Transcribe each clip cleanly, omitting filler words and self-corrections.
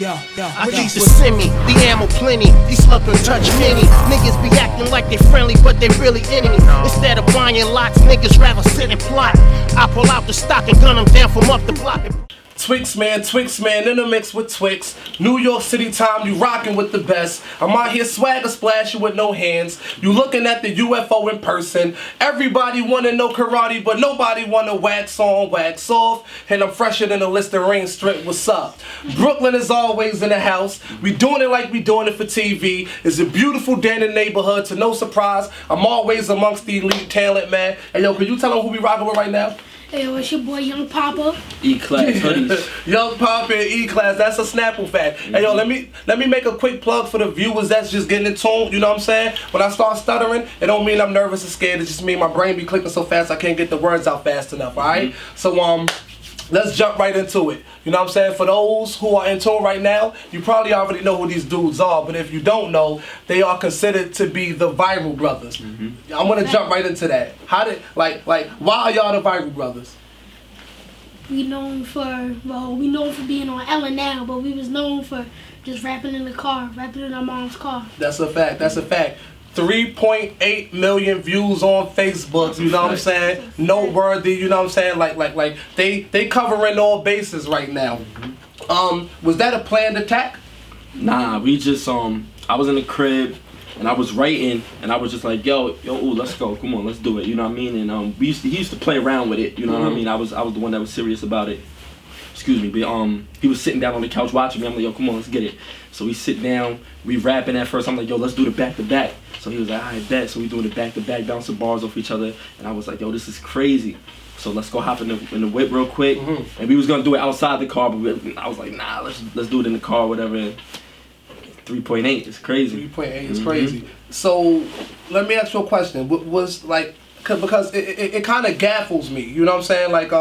I keep a semi, the ammo plenty. These sluggers touch many. Niggas be acting like they friendly, but they really enemy. Instead of buying lots, niggas rather sit and plot. I pull out the stock and gun them down from up the block. Twixxman, in the mix with Twixx. New York City time, you rockin' with the best. I'm out here swagger splashing with no hands. You looking at the UFO in person. Everybody wanna know karate, but nobody wanna wax on, wax off. And I'm fresher than a Listerine strip, what's up? Brooklyn is always in the house. We doing it like we doing it for TV. It's a beautiful day in the neighborhood, to no surprise. I'm always amongst the elite talent, man. Hey yo, can you tell them who we rockin' with right now? Hey, it's your boy Young Poppa. E-Class hoodies. Young Poppa and E-Class, that's a Snapple fact. Hey yo, let me make a quick plug for the viewers that's just getting in tune, you know what I'm saying? When I start stuttering, it don't mean I'm nervous or scared, it just mean my brain be clicking so fast I can't get the words out fast enough, alright? So let's jump right into it. You know what I'm saying? For those who are in tune right now, you probably already know who these dudes are, but if you don't know, they are considered to be the Viral Brothers. I'm gonna jump right into that. How did, like, why are y'all the Viral Brothers? We known for being on Ellen now, but we was known for just rapping in the car, rapping in our mom's car. That's a fact, that's a fact. 3.8 million views on Facebook, you know what I'm saying? Noteworthy, you know what I'm saying? Like they covering all bases right now. Was that a planned attack? Nah, we just I was in the crib and I was writing and I was just like, yo, ooh, let's go, come on, let's do it, you know what I mean? And he used to play around with it, you know what I mean? I was the one that was serious about it. Excuse me, but he was sitting down on the couch watching me. I'm like, yo, come on, let's get it. So we sit down, we rapping at first. I'm like, yo, let's do the back to back. So he was like, I bet. So we doing the back to back, bouncing bars off each other. And I was like, yo, this is crazy. So let's go hop in the whip real quick. And we was gonna do it outside the car, but I was like, nah, let's do it in the car, whatever. 3.8 is crazy. 3.8 is crazy. So let me ask you a question. Was like, because it kind of gaffles me. You know what I'm saying? Like,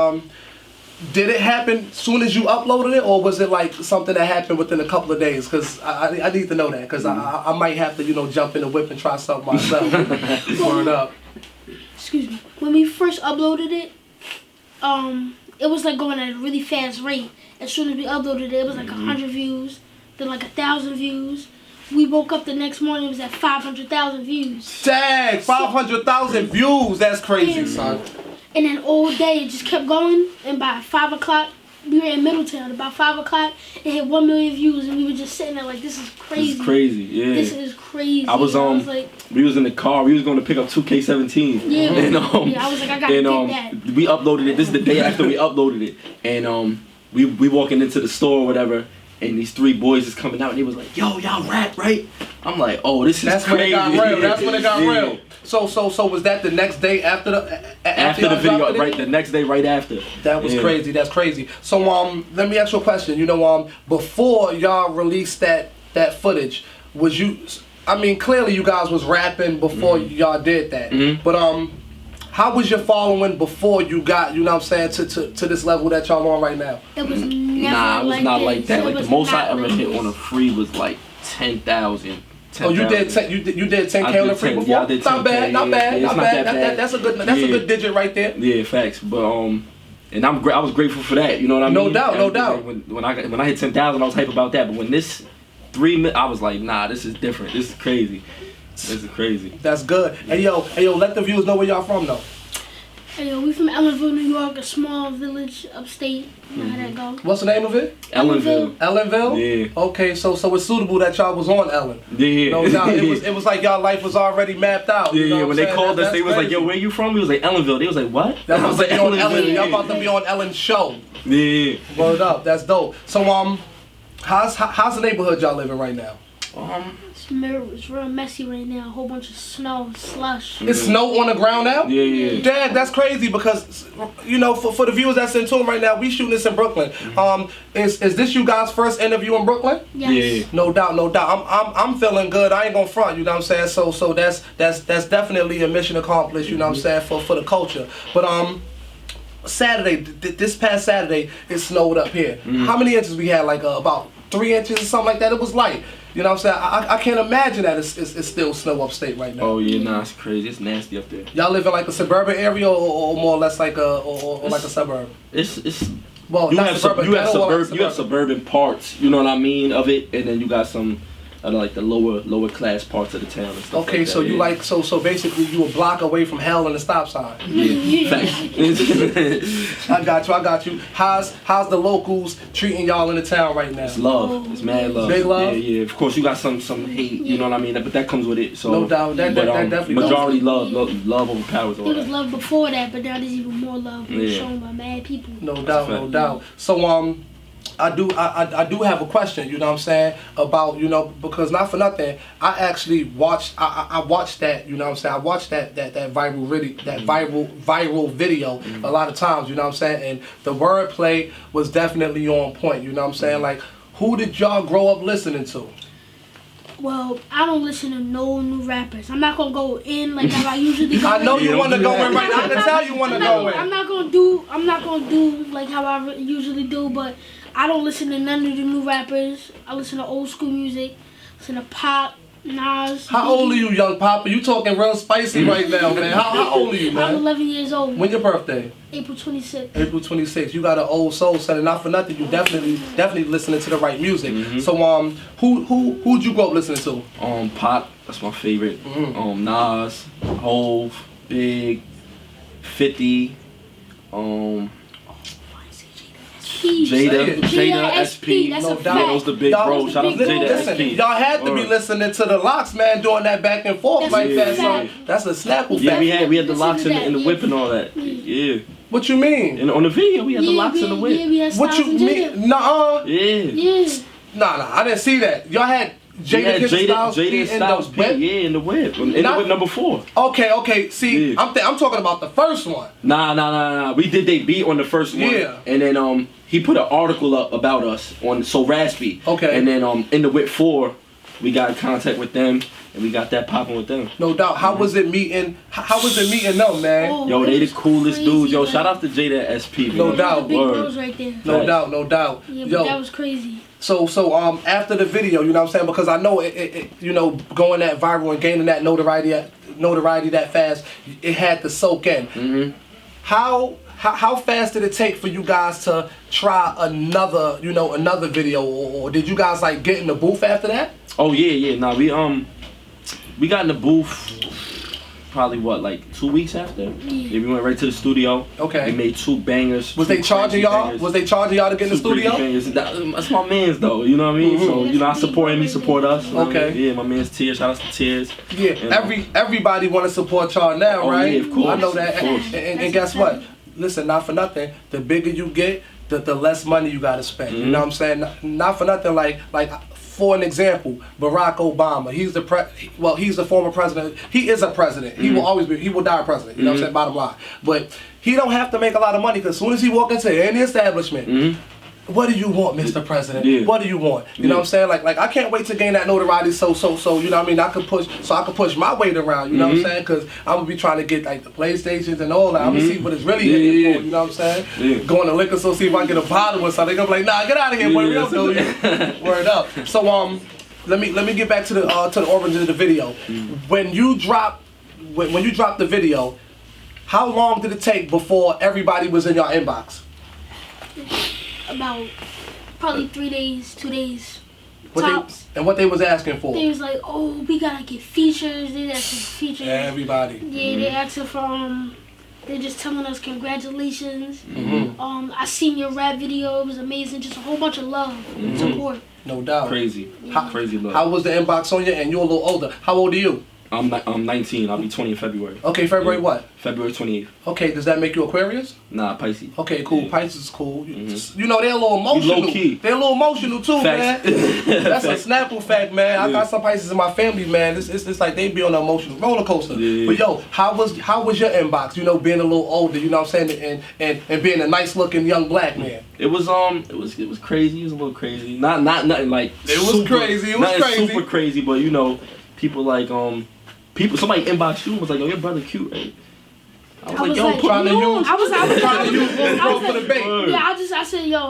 did it happen soon as you uploaded it, or was it like something that happened within a couple of days? Because I need to know that, because I might have to, you know, jump in the whip and try something myself. Word up. Excuse me. When we first uploaded it, it was like going at a really fast rate. As soon as we uploaded it, it was like 100 views, then like 1,000 views. We woke up the next morning, it was at 500,000 views. Dang, 500,000 views. That's crazy, son. And then all day it just kept going, and by 5 o'clock, we were in Middletown. About 5 o'clock, it hit 1 million views, and we were just sitting there like, this is crazy. This is crazy, yeah. This is crazy. I was like, we was in the car. We was going to pick up 2K17. Yeah. And, yeah, I was like, I gotta get that. We uploaded it. This is the day after we uploaded it, and we walking into the store or whatever, and these three boys is coming out, and they was like, yo, y'all rap, right? I'm like, oh, this is crazy. When it got real. That's when it got real. So was that the next day after the video, right? The next day, right after. That was crazy. That's crazy. So let me ask you a question. You know, before y'all released that footage, was you? I mean, clearly you guys was rapping before y'all did that. But how was your following before you got, you know what I'm saying, to this level that y'all on right now? It was never Nah, it was not like that. Like the most I ever like hit on a free was like 10,000. Oh, you did 10K on the free before? Yeah, I did 10K. Not bad, not bad, not bad. That's a good digit right there. Yeah, facts. But and I was grateful for that. You know what I mean? No doubt, no doubt. When I hit 10,000, I was hype about that. But when this 3 million, I was like, nah, this is different. This is crazy. This is crazy. That's good. Hey yo, let the viewers know where y'all from though. Hey yo, we from Ellenville, New York, a small village upstate. You know how that go. What's the name of it? Ellenville. Ellenville? Yeah. Okay, so it's suitable that y'all was on Ellen. Yeah. No doubt. It was like y'all life was already mapped out. Yeah, you know when they called us, they was like, yo, where you from? We was like, Ellenville. They was like, what? Y'all I was like, Ellenville. Y'all about to be on Ellen's show. Yeah. Word up, that's dope. So how's the neighborhood y'all living right now? It's real messy right now. A whole bunch of snow, slush. It's snow on the ground now? Yeah. Dad, that's crazy because, you know, for the viewers that's in tune right now, we shooting this in Brooklyn. Is this you guys' first interview in Brooklyn? Yes. Yeah. No doubt, no doubt. I'm feeling good. I ain't gonna front, you know what I'm saying? So that's definitely a mission accomplished, you know what I'm saying, for the culture. But Saturday, this past Saturday, it snowed up here. How many inches we had? Like about 3 inches or something like that. It was light. You know what I'm saying? I can't imagine that it's still snow upstate right now. Oh yeah, nah, it's crazy. It's nasty up there. Y'all live in like a suburban area or more or less like a like a suburb? It's Well, you not have suburban, you have ghetto or suburban, you have suburban parts. You know what I mean of it, and then you got some like the lower class parts of the town and stuff. Okay, like so that, you yeah. like so basically you a block away from hell and the stop sign. Yeah, facts. I got you. How's the locals treating y'all in the town right now? It's love. It's mad love. Big love? Yeah. Of course, you got some hate. You know what I mean? But that comes with it. So No doubt. That definitely majority love overpowers all There was that. love before that, but now there's even more love being Yeah. shown by mad people. No doubt. So I do have a question, you know what I'm saying, about, you know, because not for nothing, I actually watched I watched that, you know what I'm saying, I watched that viral video a lot of times, you know what I'm saying, and the wordplay was definitely on point, you know what I'm saying, like, who did y'all grow up listening to? Well, I don't listen to no new rappers. I'm not gonna go in like how I usually go. I know in. you want to go in right now. I can tell you want to go in. I'm not gonna do like how I usually do, but I don't listen to none of the new rappers. I listen to old school music. Listen to Pop, Nas. How old are you, young Poppa? You talking real spicy right now, man. How old are you, I'm man? 11 years old. When your birthday? April 26th. April 26th. You got an old soul, son, and not for nothing, you definitely listening to the right music. Mm-hmm. So who'd you grow up listening to? Pop, that's my favorite. Mm-hmm. Nas, Hove, Big, 50, Jada, SP. That's No a doubt. fact. Those the big Y'all- bros. Shout out to Jada, Listen, SP. y'all had to be Word. listening to the Locks, man, doing that back and forth That's like a that. fact. So that's a Snapple Yeah, fact. we had the Listen locks to in the that, whip yeah. and all that. Yeah. What you mean? And on the video, we had the locks in the whip. Yeah, we had What you Styles and Jada. mean? Nuh-uh. Yeah. Yeah. Nah, I didn't see that. Y'all had Jada, Jada Styles, and P in Styles the P. whip? Yeah, in the whip. In the Not- whip number 4. Okay. See, Yeah. I'm talking about the first one. Nah. We did they beat on the first one. Yeah. And then he put an article up about us on So Raspy. Okay. And then in the whip 4, we got in contact with them and we got that popping with them. No doubt. How was it meeting? How was it meeting them, man? Oh, Yo, it they the was coolest crazy, dudes. Yo, like- shout out to Jada SP. No man. doubt. The big Word. bros right there. No Facts. doubt. Yeah, but Yo, that was crazy. so after the video, you know what I'm saying? Because I know it you know, going that viral and gaining that notoriety that fast, it had to soak in. Mm-hmm. How fast did it take for you guys to try another video, or did you guys like get in the booth after that? Oh yeah. Nah, we got in the booth probably like 2 weeks after. Yeah, we went right to the studio. Okay. We made 2 bangers. Was 2 they charging crazy y'all? bangers. Was they charging y'all to get in the 2 crazy studio? bangers. That's my man's though. You know what I mean? So I support him. He support us. You know what I Okay. mean? Yeah, my man's Tears. Shout out to Tears. Yeah, You know. everybody want to support y'all now, Oh, right? yeah, of course, I know that. of course. And guess what? Listen, not for nothing. The bigger you get, the less money you gotta spend. You know what I'm saying? Not for nothing. Like for an example, Barack Obama. He's the former president. He is a president. He will always be. He will die a president. You know what I'm saying? Bottom line. But he don't have to make a lot of money because as soon as he walk into any establishment. What do you want, Mr. President? Yeah. What do you want? You know what I'm saying? Like I can't wait to gain that notoriety. So you know what I mean? I can push my weight around. You know what I'm saying? Because I'm gonna be trying to get like the PlayStations and all that. I'm gonna see what it's really in here for. You know what I'm saying? Yeah. Going to liquor store, see if I can get a bottle or something. They gonna be like, nah, get out of here, boy. We don't know you. Word up. So let me get back to the origin of the video. When you drop the video, how long did it take before everybody was in your inbox? About probably 3 days, 2 days. What Tops. what they was asking for? They was like, oh, we gotta get features. They asking for features. Everybody. Yeah, they asking for they're just telling us congratulations. Mm-hmm. I seen your rap video. It was amazing. Just a whole bunch of love and support. No doubt. Crazy. Crazy love. How was the inbox on you? And you're a little older. How old are you? I'm 19. I'll be 20 in February. Okay, February what? February 28th. Okay, does that make you Aquarius? Nah, Pisces. Okay, cool. Yeah. Pisces is cool. You know, they're a little emotional. low-key. They're a little emotional too, Facts. man. That's a Snapple fact, man. I Yeah. got some Pisces in my family, man. It's like they be on an emotional roller coaster. Yeah. But yo, how was your inbox? You know, being a little older, you know what I'm saying, and being a nice looking young black man. It was crazy. It was a little crazy. Not nothing like It was crazy. It was nothing crazy. super crazy, but you know, people like somebody inbox you and was like, yo, your brother cute, right? I was like, yo, like, put trying to me use- I was trying to use one I was girl for the bait. Word. Yeah,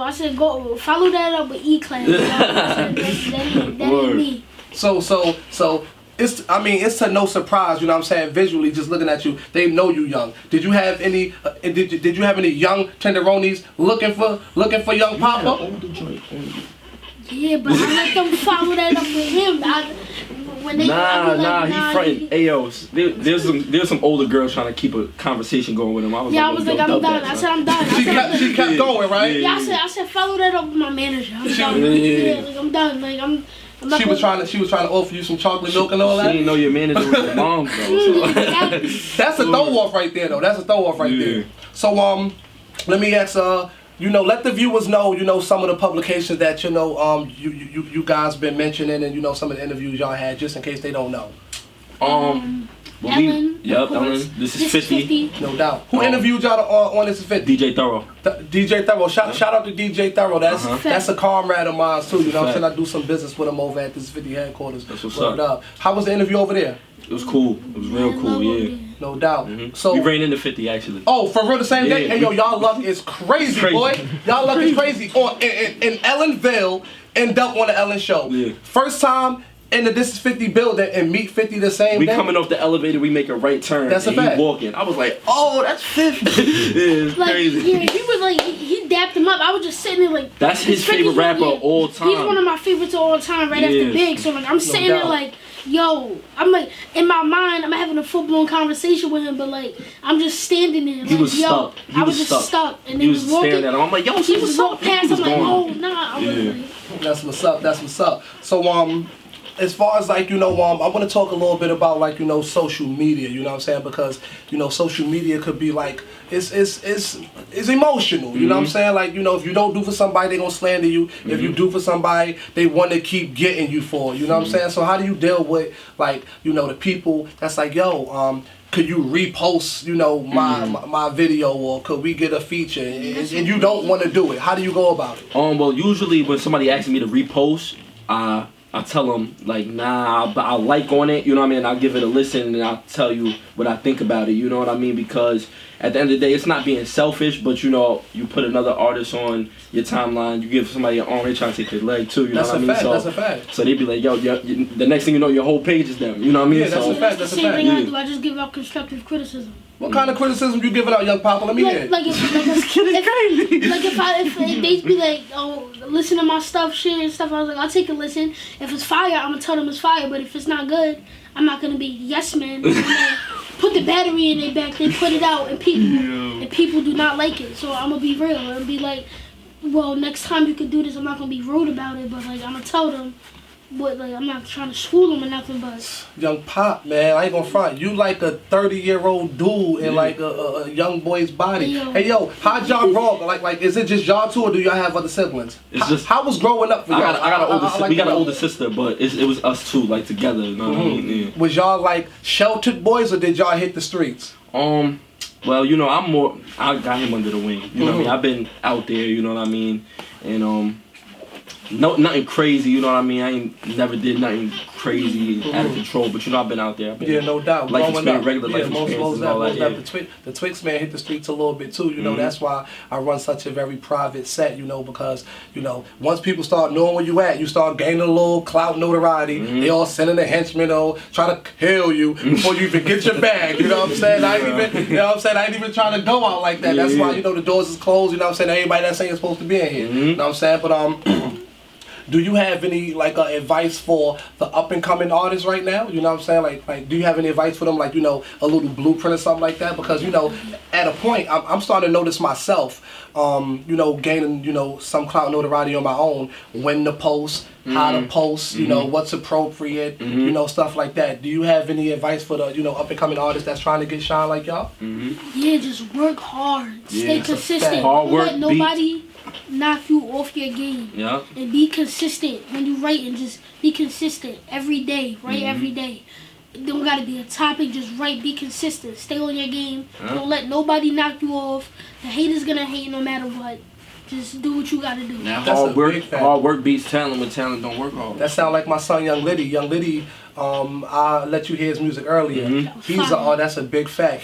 I said, go follow that up with E-Class. That ain't Word. me. So it's to no surprise, you know what I'm saying, visually, just looking at you, they know you young. Did you have any did you have any young tenderonis looking for young Poppa? Yeah, but I let them follow that up with him. When they, he nah, fronting. Ayos, there's some older girls trying to keep a conversation going with him. I was like, I'm done. I said I'm done. She kept going, right? Yeah, I said follow that up with my manager. I'm done. Yeah, like I'm done. Like I'm not she was trying to offer you some chocolate milk and all that. She didn't know your manager was your mom, though. So. That's a throw off right there, though. That's a throw off right there. So let me ask let the viewers know, some of the publications that you guys been mentioning, and some of the interviews y'all had, just in case they don't know. Ellen. Ellen. This is 50. No doubt. Who interviewed y'all on This Is 50? DJ Thorough. DJ Thorough. Shout out to DJ Thorough. That's a comrade of mine too. You know what I'm saying? I do some business with him over at This Is 50 headquarters. That's what's up. How was the interview over there? It was cool. It was real cool. Yeah. No doubt. So we ran into 50 actually. Oh, for real, the same day? Hey, yo, y'all luck is crazy, boy. Y'all luck is crazy. In Ellenville, end up on the Ellen show. Yeah. First time in the This Is 50 building and meet 50 the same day. We coming off the elevator, we make a right turn. That's a fact. He walking. I was like, oh, that's 50. It's crazy. Yeah, he was like, he dapped him up. I was just sitting there like. That's his favorite rapper of all time. He's one of my favorites of all time, right after Big. So like, I'm sitting there like, yo, I'm like, in my mind, I'm having a full-blown conversation with him, but like, I'm just standing there. Like, he was stuck. I was just stuck. And he was staring at him. I'm like, yo, he was so past. I'm like, oh, nah. I was like, that's what's up. That's what's up. So, as far as like, I want to talk a little bit about like, social media, you know what I'm saying? Because, social media could be like, it's emotional, you know what I'm saying? Like, if you don't do for somebody, they gonna slander you. If you do for somebody, they want to keep getting you for it, you know what I'm saying? So how do you deal with like, the people that's like, yo, could you repost, my video, or could we get a feature, and you don't want to do it? How do you go about it? Well, usually when somebody asks me to repost, I tell them, like, nah, but I'll like on it, you know what I mean? I'll give it a listen, and I'll tell you what I think about it, you know what I mean? Because at the end of the day, it's not being selfish, but, you put another artist on your timeline, you give somebody an arm, they try to take their leg, too, you know what I mean? That's a fact. So they be like, yo, the next thing you know, your whole page is them, you know what I mean? Yeah, that's a fact. That's the same thing I do. I just give out constructive criticism. What kind of criticism you giving out, young Poppa? Let me hear. If they be like, oh, listen to my stuff, share and stuff, I was like, I'll take a listen. If it's fire, I'm gonna tell them it's fire. But if it's not good, I'm not gonna be yes man. Put the battery in their back, they put it out, and people do not like it. So I'm gonna be real and be like, well, next time you could do this, I'm not gonna be rude about it, but like I'm gonna tell them. But like I'm not trying to school them or nothing, but young Pop, man, I ain't gonna front. You like a 30-year-old dude in like a young boy's body. Hey yo, how'd y'all grow up? Like is it just y'all two, or do y'all have other siblings? How was growing up for y'all? We got an older sister, but it was us two, like together. You know what I mean? Yeah. Was y'all like sheltered boys, or did y'all hit the streets? Well, I got him under the wing. You know what I mean? I've been out there, you know what I mean, and nothing crazy, you know what I mean? I ain't never did nothing crazy out of control, but I've been out there. No doubt. Life experience, regular life experience, all that. The Twixxman hit the streets a little bit too, you know. That's why I run such a very private set, because, once people start knowing where you at, you start gaining a little clout notoriety. They all sending the henchmen, try to kill you before you even get your bag, you know what I'm saying? I ain't even trying to go out like that. That's why, the doors is closed, you know what I'm saying? Everybody that's saying supposed to be in here, you know what I'm saying? But, do you have any advice for the up and coming artists right now? You know what I'm saying? Like do you have any advice for them? Like, a little blueprint or something like that? Because, at a point I'm starting to notice myself, gaining, some clout notoriety on my own, when to post, how to post, what's appropriate, stuff like that. Do you have any advice for the, up and coming artists that's trying to get shine like y'all? Yeah, just work hard. Stay consistent. Hard work, let nobody knock you off your game. Yeah. And be consistent when you write, and just be consistent every day. Write every day. Don't gotta be a topic, just write, be consistent. Stay on your game. Don't let nobody knock you off. The haters gonna hate no matter what. Just do what you gotta do. Now, hard work beats talent when talent don't work hard. That sound like my son, Young Liddy. Young Liddy, I let you hear his music earlier. That's a big fact.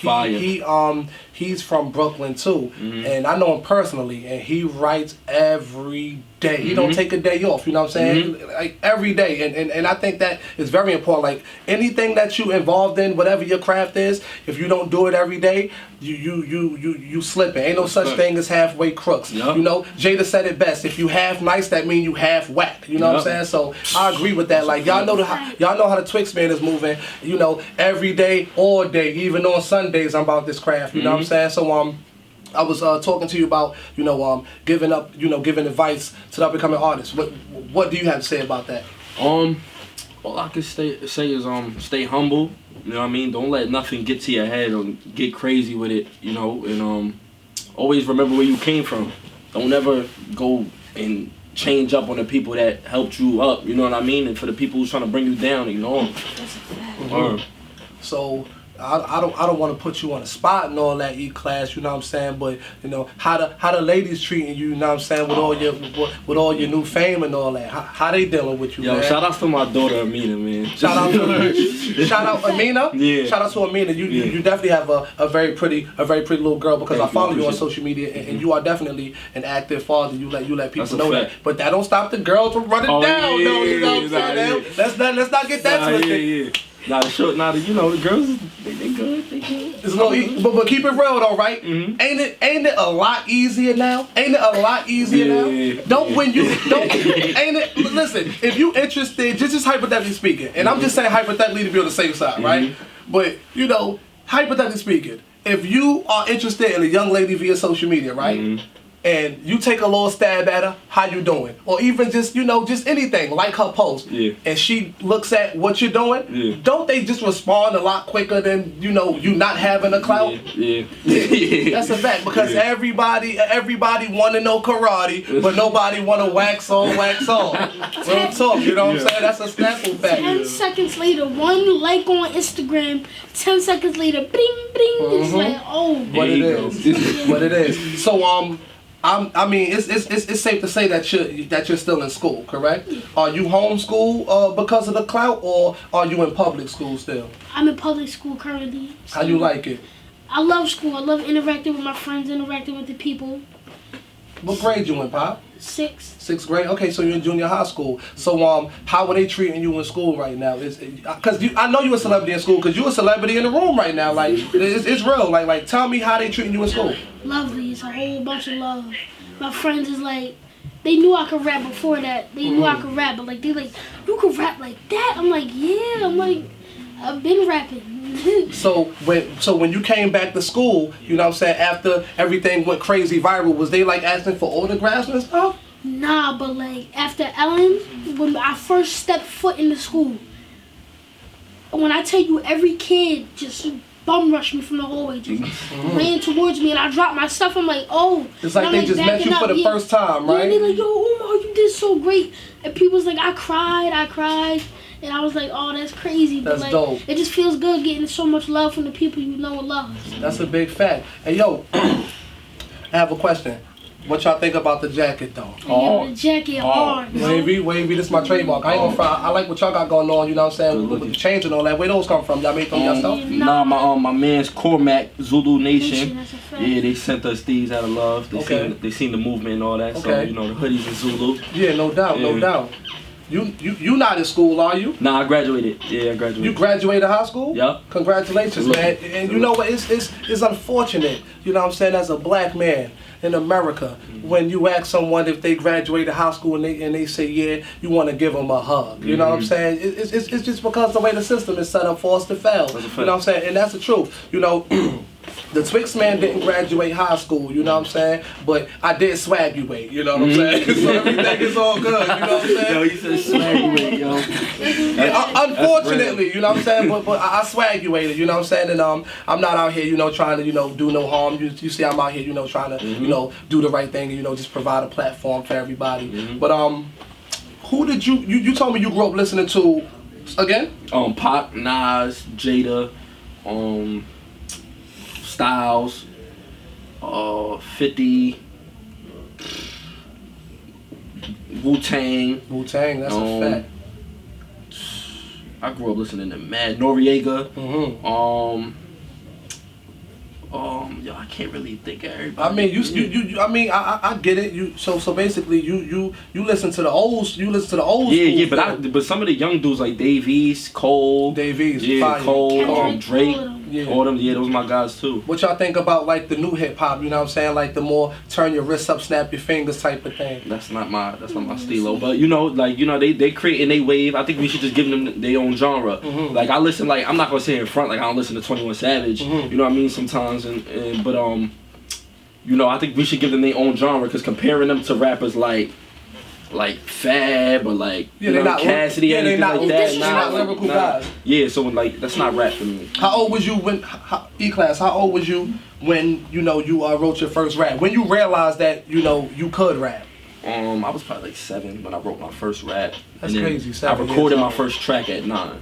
He's from Brooklyn too, and I know him personally, and he writes every day. He don't take a day off. You know what I'm saying? Like every day, and I think that is very important. Like anything that you involved in, whatever your craft is, if you don't do it every day, you slipping. Ain't no such thing as halfway crooks. You know, Jada said it best. If you half nice, that means you half whack. You know what I'm saying? So I agree with that. Like y'all know how the Twixxman is moving. You know, every day, all day, even on Sundays, I'm about this craft. You know what I'm saying? So I was talking to you about giving advice to the up-and-coming artists. What do you have to say about that? All I can say is stay humble. You know what I mean? Don't let nothing get to your head or get crazy with it. You know, and always remember where you came from. Don't ever go and change up on the people that helped you up. You know what I mean? And for the people who's trying to bring you down, ignore them. That's a fact. So I don't want to put you on the spot and all that, E-Class, you know what I'm saying, but you know how the ladies treating you, you know what I'm saying, with all your new fame and all that. How they dealing with you? Yo, man? Shout out to my daughter Amina, man. Shout out to her. Shout out Amina. Yeah. Shout out to Amina. You definitely have a very pretty little girl, because I follow you on social media, and you are definitely an active father. You let people know that, but that don't stop the girls from running down. You know what I'm saying? Let's not get that twisted. The girls, they good. It's but keep it real though, right? Ain't it a lot easier now? Ain't it a lot easier now? Listen, if you interested, just hypothetically speaking, and I'm just saying hypothetically to be on the safe side, right? But hypothetically speaking, if you are interested in a young lady via social media, right? And you take a little stab at her, how you doing? Or even just anything, like her post. And she looks at what you're doing, don't they just respond a lot quicker than, you not having a clout? That's a fact, because everybody want to know karate, but nobody want to wax on, wax off. Real talk, you know what I'm saying? That's a simple fact. 10 seconds later, one like on Instagram, 10 seconds later, bing, bing, it's like, oh. What it is. So, I mean, it's safe to say that you're still in school, correct? Are you homeschooled because of the clout, or are you in public school still? I'm in public school currently. How you like it? I love school. I love interacting with my friends, interacting with the people. What grade you in, Pop? 6th. 6th grade. Okay, so you're in junior high school. So how are they treating you in school right now? Because I know you're a celebrity in school, because you're a celebrity in the room right now. Like it's real. Like tell me how they treating you in school. Lovely. It's a whole bunch of love. My friends is like, they knew I could rap before that. They knew I could rap, but they like, you could rap like that? I'm like, yeah. I'm like, I've been rapping. So when you came back to school, you know what I'm saying, after everything went crazy viral, was they like asking for autographs and stuff? Nah, but like after Ellen, when I first stepped foot in the school, when I tell you every kid just bum rushed me from the hallway, just ran towards me, and I dropped my stuff. I'm like, oh. It's like they just met you for the first time, right? Yeah, they're like, yo, Omar, you did so great. And people's like, I cried. And I was like, oh, that's crazy. That's but like, dope. It just feels good getting so much love from the people you know and love. That's a big fact. Hey, yo, I have a question. What y'all think about the jacket, though? Yeah, the jacket hard. Wavy, this is my trademark. I ain't gonna fry. I like what y'all got going on, you know what I'm saying? With the change and all that. Where those come from? Y'all made them yourself? Nah, my man's Cormac, Zulu Nation. That's a fact. Yeah, they sent us these out of love. They seen the movement and all that. So, the hoodies in Zulu. Yeah, no doubt. You not in school, are you? Nah, I graduated. Yeah, I graduated. You graduated high school? Yeah. Congratulations, man. And you know what? It's unfortunate, you know what I'm saying, as a black man in America, when you ask someone if they graduated high school and they say yeah, you want to give them a hug. You know what I'm saying? It's just because the way the system is set up for us to fail. You know what I'm saying? And that's the truth. You know, the Twixxman didn't graduate high school, you know what I'm saying? But I did swaguate, you know what I'm saying? So everything is all good, you know what I'm saying? Yo, you said swaguate, yo. Unfortunately, you know what I'm saying? But I swaguated, you know what I'm saying? And I'm not out here, trying to, do no harm. You see, I'm out here, trying to, do the right thing and, just provide a platform for everybody. But who did you told me you grew up listening to again? Pop, Nas, Jada, Styles, 50, Wu-Tang. That's a fact. I grew up listening to Mad Noriega. Yo, I can't really think of everybody. I mean, I mean, I get it. So basically, you listen to the old. You listen to the old. Yeah, school but some of the young dudes like Dave East, Cole, fire. Cole, Drake, Kendrick, all them. Yeah, those my guys too. What y'all think about like the new hip hop? You know what I'm saying? Like the more turn your wrists up, snap your fingers type of thing. That's not my stilo. But they creating they wave. I think we should just give them their own genre. Like I listen, like I'm not gonna say in front, like I don't listen to 21 Savage. You know what I mean? Sometimes but I think we should give them their own genre because comparing them to rappers like Fab or like Cassidy, anything like that. They're not lyrical guys. Yeah, so like that's not rap for me. How old was you when E-Class? How old was you when you wrote your first rap? When you realized that you could rap? I was probably like 7 when I wrote my first rap. That's crazy. I recorded my first track at 9.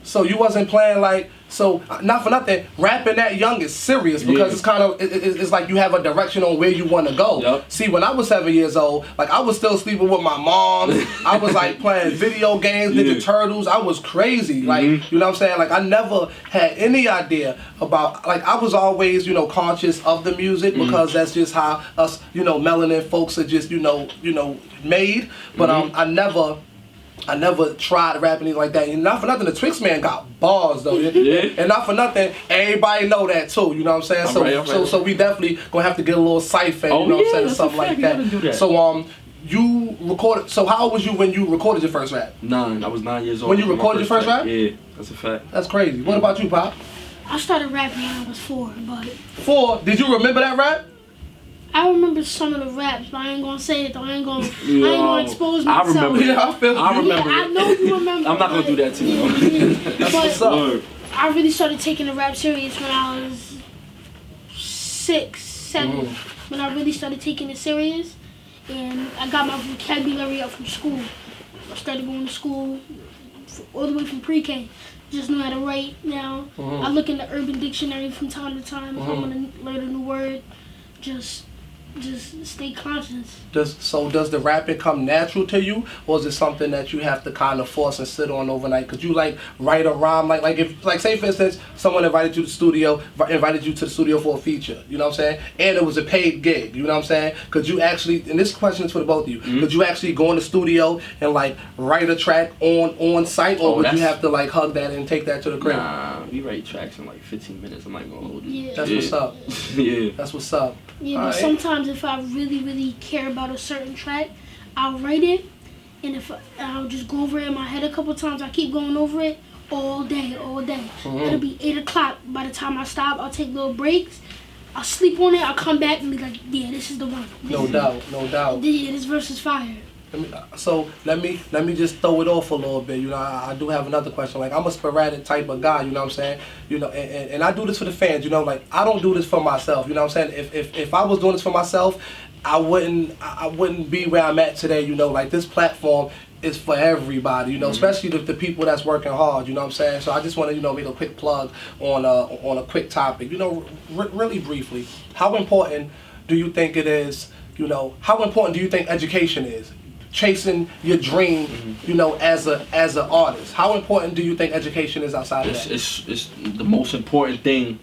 So you wasn't playing not for nothing, rapping that young is serious because it's kind of, it's like you have a direction on where you want to go. Yep. See, when I was 7 years old, like I was still sleeping with my mom. I was like playing video games, Ninja Turtles. I was crazy. Like, you know what I'm saying? Like I never had any idea about, like I was always, conscious of the music because that's just how us, melanin folks are just, made. But I never tried rapping anything like that. And not for nothing, the Twixxman got bars though. Yeah. And not for nothing, everybody know that too. You know what I'm saying? So we definitely gonna have to get a little cipher. You know what I'm saying? Something like that. So you recorded. So how old was you when you recorded your first rap? 9. I was 9 years old. When you recorded your first rap? Yeah, that's a fact. That's crazy. What about you, Pop? I started rapping when I was 4, but 4. Did you remember that rap? I remember some of the raps, but I ain't gonna say it though. I ain't gonna expose myself. I remember. Yeah, I remember. I know you remember. I'm not gonna do that to you. That's what's up. I really started taking the rap serious when I was 6, 7. When I really started taking it serious, and I got my vocabulary up from school. I started going to school all the way from pre-K. Just know how to write now. I look in the Urban Dictionary from time to time if I want to learn a new word. Just stay conscious. Does the rapping come natural to you, or is it something that you have to kind of force and sit on overnight? Could you like write a rhyme, like if say for instance someone invited you to the studio for a feature, you know what I'm saying, and it was a paid gig, you know what I'm saying? Could you actually, and this question is for the both of you, could you actually go in the studio and like write a track on site, or would you have to like hug that and take that to the crib? Nah, we write tracks in like 15 minutes. I'm not gonna hold you. Yeah. That's what's up. Yeah. That's what's up. Yeah, but sometimes if I really care about a certain track, I'll write it, and I'll just go over it in my head a couple times. I keep going over it all day. It'll be 8 o'clock. By the time I stop, I'll take little breaks. I'll sleep on it. I'll come back and be like, yeah, this is the one. No doubt. Yeah, this verse is fire. So let me just throw it off a little bit. I do have another question. Like I'm a sporadic type of guy, you know what I'm saying? And I do this for the fans, like I don't do this for myself, you know what I'm saying? If I was doing this for myself, I wouldn't be where I'm at today, like this platform is for everybody, especially the people that's working hard, you know what I'm saying? So I just want to, make a quick plug on a quick topic, really briefly. How important do you think it is, how important do you think education is? Chasing your dream, as an artist. How important do you think education is outside of that? It's the most important thing.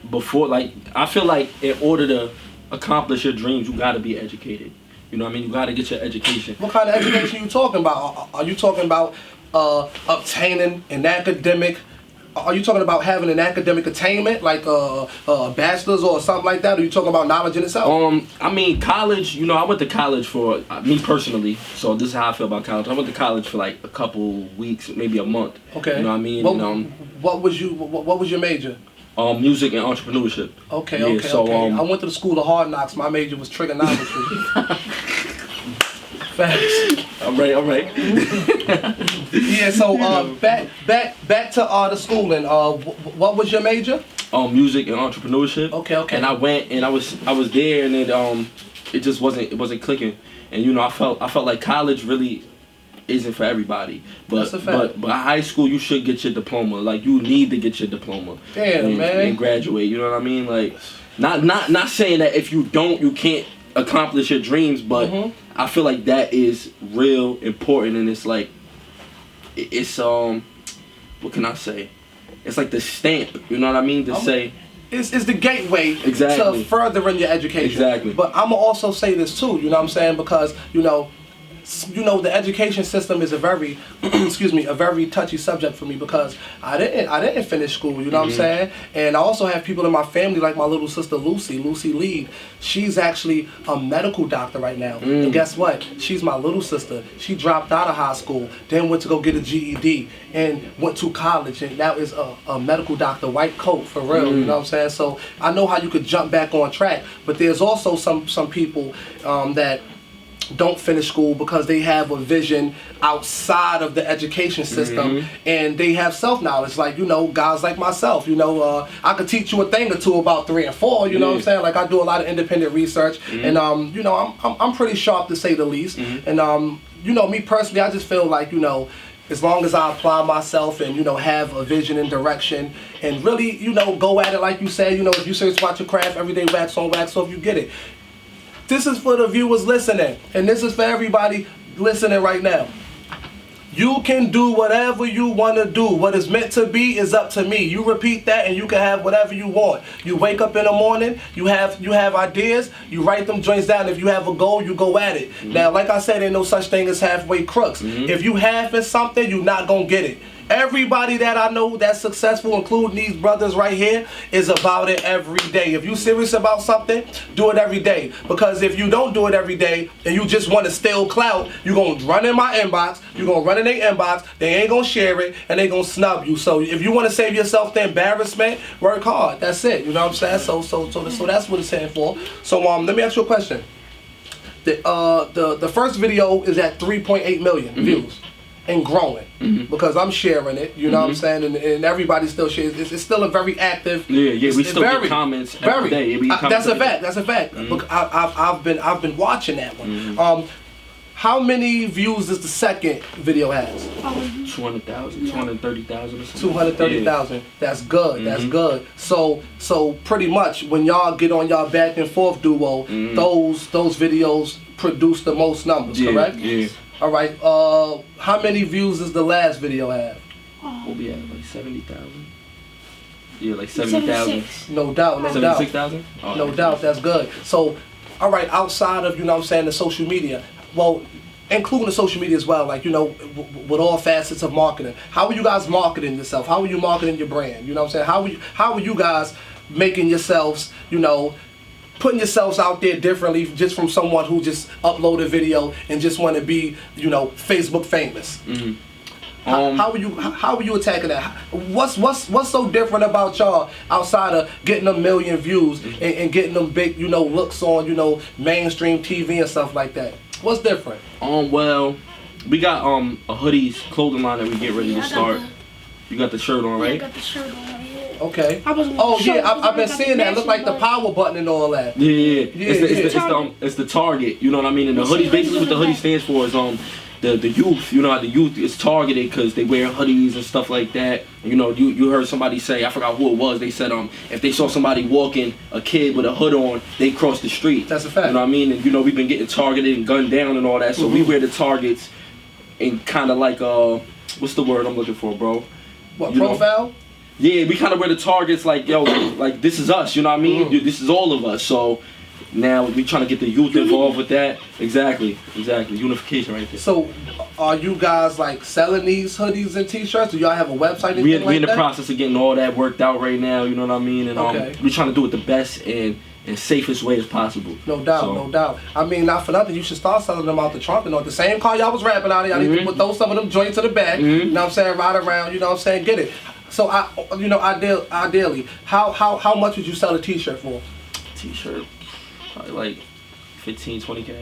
Before, like, I feel like in order to accomplish your dreams, you gotta be educated. You know what I mean? You gotta get your education. What kind of education are you talking about? Are you talking about obtaining an academic? Are you talking about having an academic attainment, like a bachelor's or something like that? Or are you talking about knowledge in itself? I mean, college, I went to college for, me personally, so this is how I feel about college. I went to college for like a couple weeks, maybe a month. Okay. You know what I mean? What was your major? Music and entrepreneurship. Okay, yeah, okay, so, okay. I went to the school of hard knocks. My major was trigonometry. Facts. All right. Yeah, so back to the schooling. What was your major? Music and entrepreneurship. Okay. And I went and I was there and it just wasn't clicking. And I felt like college really isn't for everybody. But high school you should get your diploma. Like you need to get your diploma. Damn, man. And graduate. You know what I mean? Like not saying that if you don't you can't accomplish your dreams, but I feel like that is real important, and it's like it's what can I say? It's like the stamp, you know what I mean? To say it's the gateway exactly. to furthering your education. Exactly. But I'm gonna also say this too, you know what I'm saying? Because you know the education system is a very excuse me, a very touchy subject for me because I didn't finish school, you know what I'm saying? And I also have people in my family like my little sister Lucy Lee. She's actually a medical doctor right now. And guess what? She's my little sister. She dropped out of high school, then went to go get a GED and went to college, and now is a medical doctor, white coat for real, you know what I'm saying? So I know how you could jump back on track, but there's also some people that don't finish school because they have a vision outside of the education system and they have self-knowledge, like, you know, guys like myself, you know, I could teach you a thing or two about 3 and 4, you know what I'm saying? Like I do a lot of independent research and you know, I'm pretty sharp to say the least. And you know, me personally, I just feel like, you know, as long as I apply myself and, you know, have a vision and direction and really, you know, go at it like you said, you know, if you serious about your craft, every day wax on, wax off, you get it. This is for the viewers listening, and this is for everybody listening right now. You can do whatever you want to do. What is meant to be is up to me. You repeat that and you can have whatever you want. You wake up in the morning, you have ideas, you write them joints down. If you have a goal, you go at it. Now, like I said, ain't no such thing as halfway crooks. If you half in something, you're not going to get it. Everybody that I know that's successful, including these brothers right here, is about it every day. If you serious about something, do it every day. Because if you don't do it every day and you just want to steal clout, you're going to run in my inbox, you're going to run in their inbox, they ain't going to share it, and they going to snub you. So if you want to save yourself the embarrassment, work hard. That's it. You know what I'm saying? So that's what it's saying for. So let me ask you a question. The first video is at 3.8 million views. And growing because I'm sharing it, you know what I'm saying, and everybody still shares. It's still a very active. Yeah, we still get comments every day. That's a fact. That's a fact. Look, I've been watching that one. How many views does the second video has? 200,000, 230,000 or something. 230,000. That's good. That's good. So pretty much when y'all get on y'all back and forth duo, those videos produce the most numbers, correct? Yeah. All right. How many views does the last video have? We'll be at like 70,000. Yeah, like 70,000. No doubt. 76,000. No doubt. That's good. So, all right. Outside of, you know what I'm saying, the social media, well, including the social media as well, like, you know, with all facets of marketing, how are you guys marketing yourself? How are you marketing your brand? You know what I'm saying? How are you guys making yourselves, you know, putting yourselves out there differently just from someone who just uploaded a video and just want to be, you know, Facebook famous? How are you attacking that? What's so different about y'all outside of getting a million views and getting them big, you know, looks on, you know, mainstream TV and stuff like that? What's different? Well, we got a hoodies clothing line that we get ready to start. You got the shirt on, right? I got the shirt on. Okay. I've been seeing that. It look like the power button and all that. Yeah. It's the target. You know what I mean? And the hoodie, basically, what the hoodie stands for is the youth. You know how the youth is targeted because they wear hoodies and stuff like that. You know, you heard somebody say, I forgot who it was. They said if they saw somebody walking, a kid with a hood on, they cross the street. That's a fact. You know what I mean? And you know we've been getting targeted and gunned down and all that. So we wear the targets and kind of like what's the word I'm looking for, bro? What, profile? Yeah, we kind of wear the targets like, yo, like this is us, you know what I mean? This is all of us. So now we trying to get the youth involved with that. Exactly. Unification right there. So are you guys like selling these hoodies and t-shirts? Do y'all have a website? We in the process of getting all that worked out right now, you know what I mean? And we trying to do it the best and safest way as possible. No doubt. I mean, not for nothing, you should start selling them out the trunk and all the same car y'all was rapping out of. Y'all need to throw some of them joints to the back. You know what I'm saying? Ride around, you know what I'm saying? Get it. So ideally, how much would you sell a t-shirt for? T-shirt, probably like 15, 20 cash.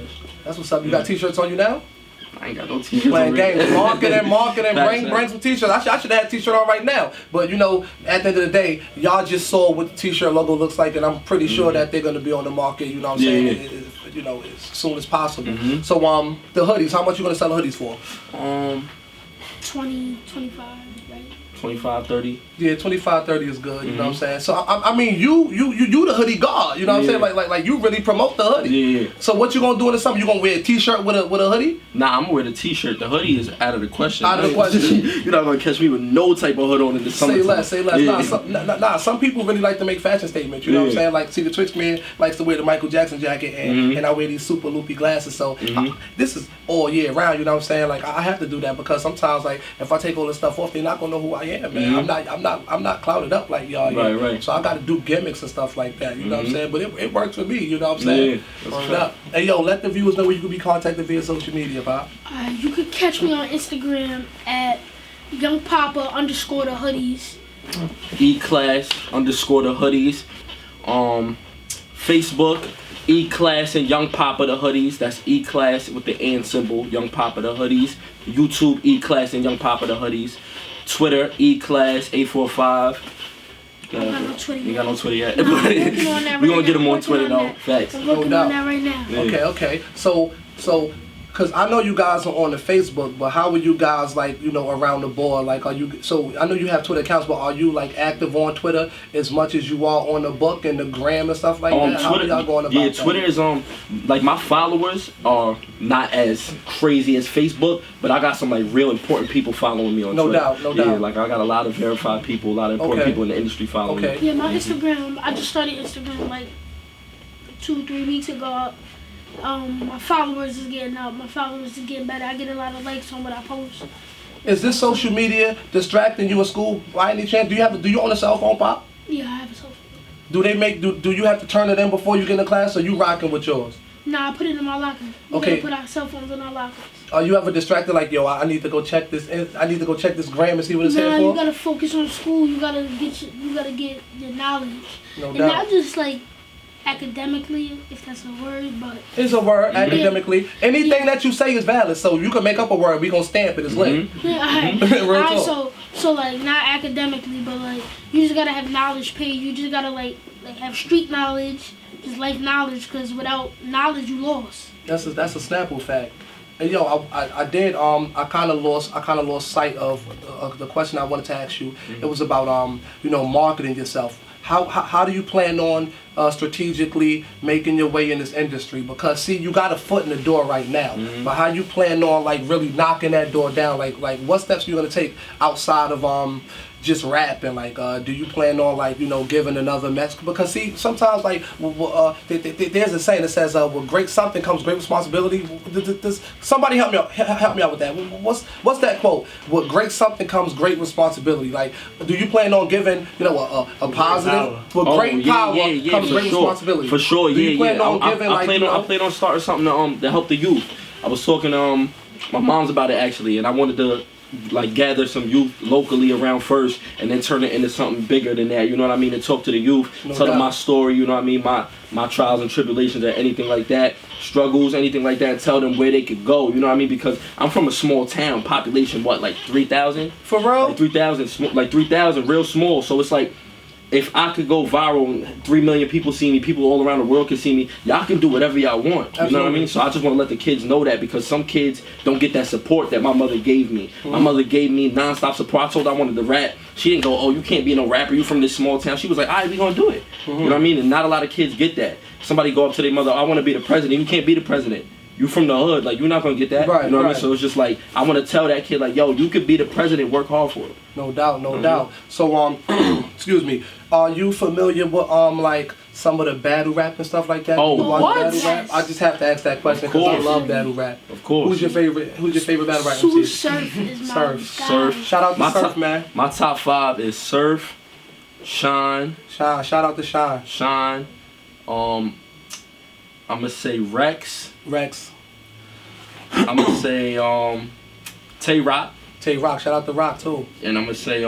That's what's up. You got t-shirts on you now? I ain't got no t-shirts. Playing games, marketing, bring some t-shirts. I should have a t-shirt on right now. But you know, at the end of the day, y'all just saw what the t-shirt logo looks like, and I'm pretty sure that they're gonna be on the market. You know what I'm saying? You know, as soon as possible. So the hoodies, how much you gonna sell the hoodies for? 20, 25, right? 25, 30. Yeah, 25, 30 is good. You know what I'm saying? So I mean, you the hoodie god. You know what I'm saying? Like you really promote the hoodie. Yeah. So what you gonna do in the summer? You gonna wear a t-shirt with a hoodie? Nah, I'm gonna wear the t-shirt. The hoodie is out of the question. Out of the question. You're not gonna catch me with no type of hood on in the summer. Say less. Yeah. Some people really like to make fashion statements. You know what I'm saying? Like, see, the Twixxman likes to wear the Michael Jackson jacket, and I wear these super loopy glasses. So this is all year round. You know what I'm saying? Like, I have to do that because sometimes, like, if I take all this stuff off, they're not gonna know who I am, man. I'm not clouded up like y'all. Right. So I got to do gimmicks and stuff like that. You know what I'm saying? But it works for me. You know what I'm saying? Yeah. Hey, yo, let the viewers know where you can be contacted via social media, Pop. You can catch me on Instagram at YoungPoppa_ the hoodies. E-Class _ the hoodies. Facebook, E-Class and Young Poppa the hoodies. That's E-Class with the and symbol, Young Poppa the hoodies. YouTube, E-Class and Young Poppa the hoodies. Twitter, E-Class 845. I got no Twitter yet. You got no Twitter yet. No, I'm working on that We're right gonna get now. them on Twitter though. Facts. I'm working on that right now. Yeah. Okay. So, because I know you guys are on the Facebook, but how are you guys, like, you know, around the board? Like, are you, so I know you have Twitter accounts, but are you, like, active on Twitter as much as you are on the book and the gram and stuff like that? How are y'all going about that? Twitter is, like, my followers are not as crazy as Facebook, but I got some, like, real important people following me on Twitter. No doubt. Like, I got a lot of verified people, a lot of important people in the industry following me. Yeah, my Instagram, I just started Instagram, like, 2-3 weeks ago. My followers is getting up. My followers is getting better. I get a lot of likes on what I post. Is this social media distracting you in school by any chance? Do you own a cell phone, Pop? Yeah, I have a cell phone. Do you have to turn it in before you get in class, or you rocking with yours? Nah, I put it in my locker. We Okay. put our cell phones in our lockers. Are you ever distracted, like, yo, I need to go check this, I need to go check this gram and see what it's here Nah, for? you gotta focus on school. You gotta get your knowledge. No And doubt. not just like academically, if that's a word, but It's a word, academically. Anything that you say is valid, so you can make up a word, we gonna stamp it as lit. yeah, alright. Real Alright, talk. so like not academically, but like you just gotta have knowledge. You just gotta like have street knowledge, just life knowledge. Cause without knowledge, you lost. That's a Snapple fact. And yo, I kind of lost sight of the question I wanted to ask you. It was about you know, marketing yourself. How do you plan on strategically making your way in this industry? Because see, you got a foot in the door right now, but how you plan on, like, really knocking that door down? Like what steps you gonna take outside of just rapping? Like, do you plan on, like, you know, giving another message? Because see, sometimes, like, there's a saying that says, with great something comes great responsibility. Somebody help me out with that. What's that quote? With great something comes great responsibility. Like, do you plan on giving, you know, a positive? With great power comes great responsibility. For sure, do you plan on giving, I plan on starting something to help the youth. I was talking to my mom's about it actually, and I wanted to, like, gather some youth locally around first and then turn it into something bigger than that, you know what I mean, and talk to the youth, tell them my story, you know what I mean, my trials and tribulations or anything like that, struggles, anything like that, and tell them where they could go, you know what I mean, because I'm from a small town, population, what, like 3,000? For real? Like 3,000, real small, so it's like, if I could go viral and 3 million people see me, people all around the world can see me, y'all can do whatever y'all want. You know what I mean? So I just want to let the kids know that, because some kids don't get that support that my mother gave me. My mother gave me non-stop support. I told her I wanted to rap. She didn't go, oh, you can't be no rapper, you from this small town. She was like, all right, we gonna do it. You know what I mean? And not a lot of kids get that. Somebody go up to their mother, I want to be the president. You can't be the president. You from the hood, like, you're not gonna get that. Right, you know what I mean? So it's just like, I want to tell that kid, like, yo, you could be the president, work hard for it. No doubt, no doubt. So, excuse me, are you familiar with, like, some of the battle rap and stuff like that? Oh, you watch what? battle rap? I just have to ask that question because I love battle rap. Of course. Who's your favorite battle rap Sue MC? Surf is my Surf. guy. Surf. Shout out to Surf, man. My top 5 is Surf, Shine, Shout out to Shine. I'm gonna say Rex. I'm gonna say Tay Rock. Shout out to Rock too. And I'm gonna say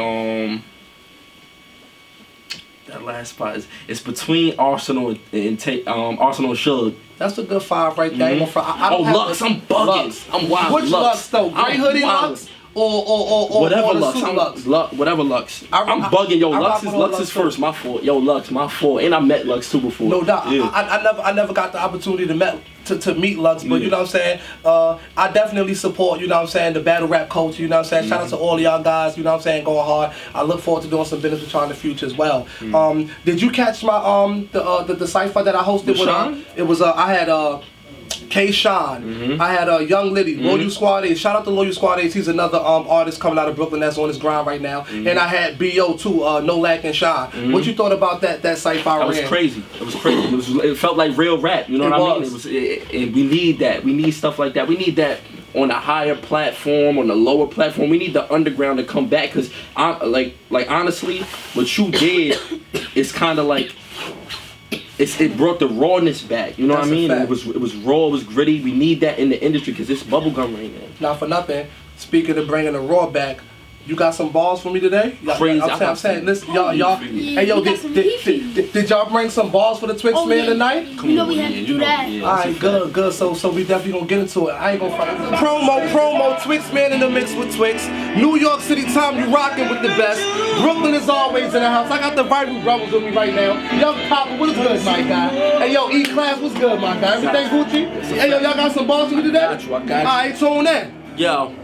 that last spot is, it's between Arsenal and Arsenal and Suge. That's a good 5 right there. I don't have Lux, I'm bugging. Lux. I'm wild. Which Lux though? Gray hoodie Lux or whatever the Lux. Super Lux? Whatever Lux. I'm bugging. Yo, Lux is first. My fault. Yo, Lux, my fault. And I met Lux too before. No doubt. Yeah. I never got the opportunity to meet Lux, but you know what I'm saying? I definitely support, you know what I'm saying, the battle rap culture, you know what I'm saying? Shout out to all of y'all guys, you know what I'm saying, going hard. I look forward to doing some business with y'all in the future as well. Did you catch my the cipher that I hosted with it was I had K-Shine, I had Young Liddy, Loyal Squad Ace. Shout out to Loyal Squad Ace. He's another artist coming out of Brooklyn that's on his grind right now. And I had B.O. too, No Lack and Shine. What you thought about that cipher? That was crazy. It was crazy. It felt like real rap. You know what I mean? We need that. We need stuff like that. We need that on a higher platform, on a lower platform. We need the underground to come back, because like honestly, what you did is kind of like. It brought the rawness back, you know what I mean? It was raw, it was gritty. We need that in the industry because it's bubblegum right now. Not for nothing. Speaking of bringing the raw back, you got some balls for me today? Crazy. I'm saying, listen, y'all. Hey, yo, did y'all bring some balls for the Twixxman tonight? You know we have to do that. All right, good. So we definitely gonna get into it. I ain't gonna fight. Promo. Twixxman in the mix with Twixx. New York City time, you rocking with the best. Brooklyn is always in the house. I got the Vibrant Brothers with me right now. Young Poppa, what's good, my guy? Hey, yo, E-Class, what's good, my guy? Everything Gucci? Hey, yo, y'all got some balls for me today? I got you. All right, tune in. Yo.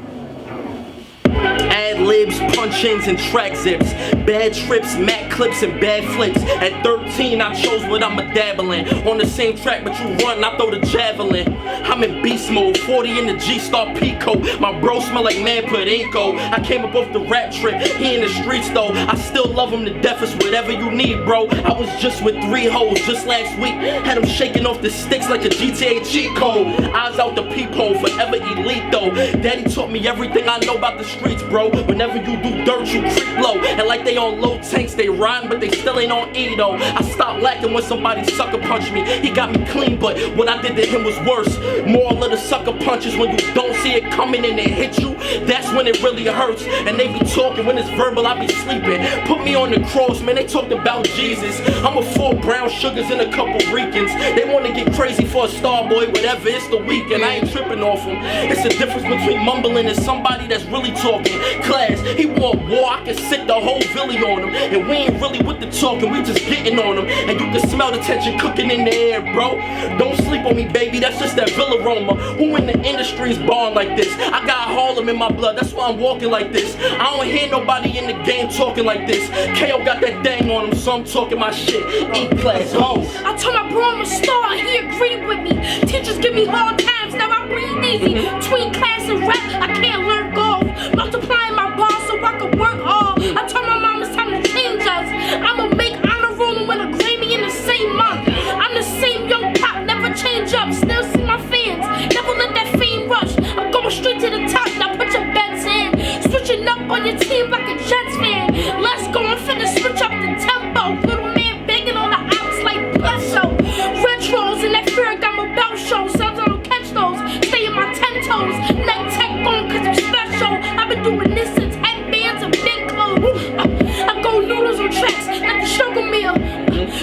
Ad-libs, punch-ins, and track zips. Bad trips, Mac clips, and bad flips. At 13, I chose what I'ma dabble in. On the same track, but you run, I throw the javelin. I'm in beast mode, 40 in the G-Star Pico. My bro smell like man Putinko. I came up off the rap trip, he in the streets though. I still love him to death, it's whatever you need, bro. I was just with 3 hoes just last week. Had him shaking off the sticks like a GTA cheat code. Eyes out the peephole, forever elite though. Daddy taught me everything I know about the streets, bro. Whenever you do dirt, you creep low. And like they on low tanks, they rhyme, but they still ain't on E though. I stopped lacking when somebody sucker punched me. He got me clean, but what I did to him was worse. Moral of the sucker punches, when you don't see it coming and they hit you, that's when it really hurts. And they be talking, when it's verbal, I be sleeping. Put me on the cross, man, they talked about Jesus. I'm a 4 brown sugars and a couple Ricans. They wanna get crazy for a star boy, whatever, it's the weekend. I ain't tripping off them. It's the difference between mumbling and somebody that's really talking. Class, he want war, I can sit the whole Billy on him. And we ain't really with the talking, we just getting on him. And you can smell the tension cooking in the air, bro. Don't sleep on me, baby, that's just that Villa aroma. Who in the industry is born like this? I got Harlem in my blood, that's why I'm walking like this. I don't hear nobody in the game talking like this. KO got that thing on him, so I'm talking my shit. E-Class, ho. I told my bro I'm a star, he agreed with me. Teachers give me hard times, now I breathe easy. Between class and rap, I can't learn golf. Multiplying my bars so I can work hard. I told my mom it's time to change us. I'ma make honor roll and win a Grammy in the same month. I'm the same young pop, never change up. Still see my fans, never let that fame rush. I'm going straight to the top, now put your bets in. Switching up on your team like a Jets fan. Let's go, I'm finna switch up the tempo. Little man banging on the ops like Bledsoe. Retros and that fear got my belt show. Sounds I don't catch those, stay in my 10 toes. Neck tech on cause I'm special. I've been doing this since headbands and big clothes. I go noodles on tracks like the sugar meal.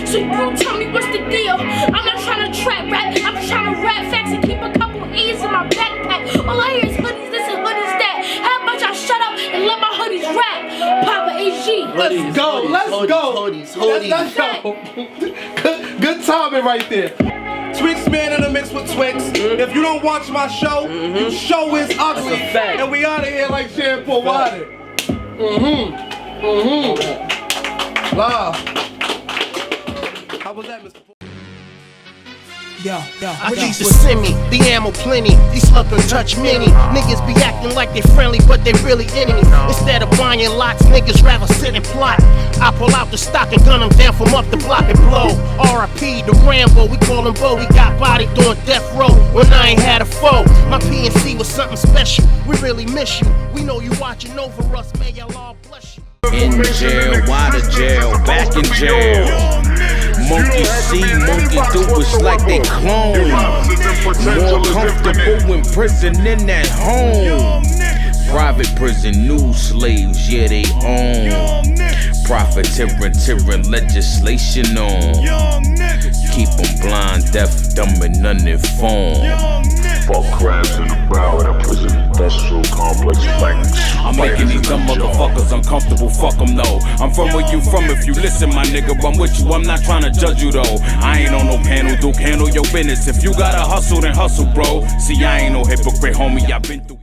So you tell me what's the deal? I'm not trying to trap rap, I'm just trying to rap facts and keep a couple E's in my backpack. All I hear is hoodies this and hoodies that. How about y'all shut up and let my hoodies rap? Poppa AG. Let's go. Let's go. Good timing right there. Twixxman in the mix with Twixx. If you don't watch my show, your show is ugly. And we out of here like shampoo water. Live. How was that, Mr. Police will send me, the ammo plenty. These sluggers touch many. Niggas be acting like they friendly, but they really enemies. Instead of buying lots, niggas rather sit and plot. I pull out the stock and gun them down from up the block and blow. R.I.P. the Rambo, we call him Bo. He got body doing death row when I ain't had a foe. My PNC was something special. We really miss you. We know you watching over us. May Allah bless you. In jail, why the jail, back in jail. Monkey see, monkey do, it's like they clone. More comfortable in prison than at home. private prison, new slaves, yeah, they own. Profiteering legislation on. Keep them blind, deaf, dumb, and uninformed. Fuck crabs in the bow of the prison industrial complex. I'm making these dumb motherfuckers uncomfortable, fuck them though. I'm from where you from, if you listen, my nigga, I'm with you, I'm not trying to judge you though. I ain't on no panel, Duke, handle your business. If you gotta hustle, then hustle, bro. See, I ain't no hypocrite, homie, I've been through